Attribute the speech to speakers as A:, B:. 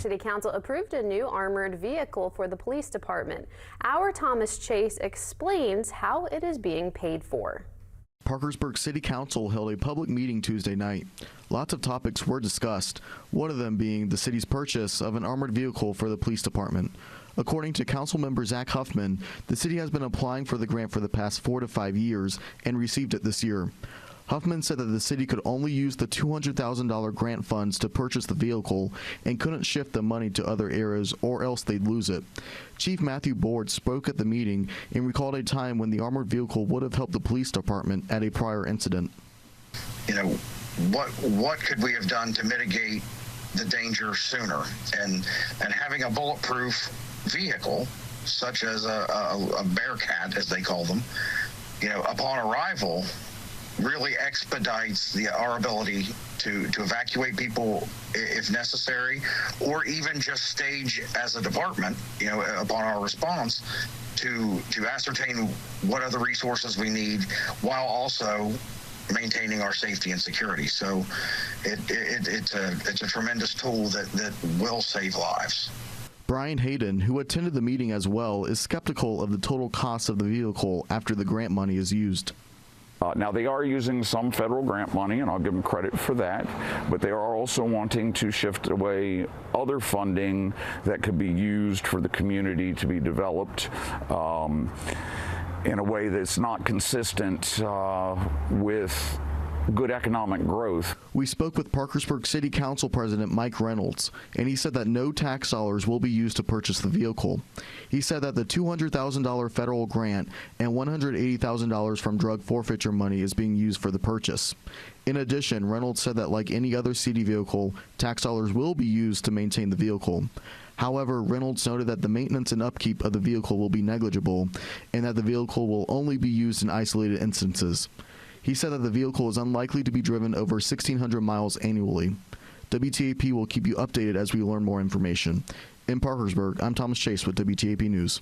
A: City Council approved a new armored vehicle for the police department. Our Thomas Chase explains how it is being paid for.
B: Parkersburg City Council held a public meeting Tuesday night. Lots of topics were discussed, one of them being the city's purchase of an armored vehicle for the police department. According to Council Member Zach Huffman, the city has been applying for the grant for the past 4 to 5 years and received it this year. Huffman said that the city could only use the $200,000 grant funds to purchase the vehicle and couldn't shift the money to other areas or else they'd lose it. Chief Matthew Board spoke at the meeting and recalled a time when the armored vehicle would have helped the police department at a prior incident.
C: You know, what could we have done to mitigate the danger sooner? And having a bulletproof vehicle, such as a Bearcat, as they call them, you know, upon arrival, really expedites our ability to evacuate people if necessary, or even just stage as a department, you know, upon our response to ascertain what other resources we need while also maintaining our safety and security. So it's a tremendous tool that will save lives.
B: Brian Hayden, who attended the meeting as well, is skeptical of the total cost of the vehicle after the grant money is used.
D: Now, they are using some federal grant money, and I'll give them credit for that, but they are also wanting to shift away other funding that could be used for the community to be developed in a way that's not consistent with good economic growth.
B: We spoke with Parkersburg City Council President Mike Reynolds, and he said that no tax dollars will be used to purchase the vehicle. He said that the $200,000 federal grant and $180,000 from drug forfeiture money is being used for the purchase. In addition, Reynolds said that like any other city vehicle, tax dollars will be used to maintain the vehicle. However, Reynolds noted that the maintenance and upkeep of the vehicle will be negligible and that the vehicle will only be used in isolated instances. He said that the vehicle is unlikely to be driven over 1,600 miles annually. WTAP will keep you updated as we learn more information. In Parkersburg, I'm Thomas Chase with WTAP News.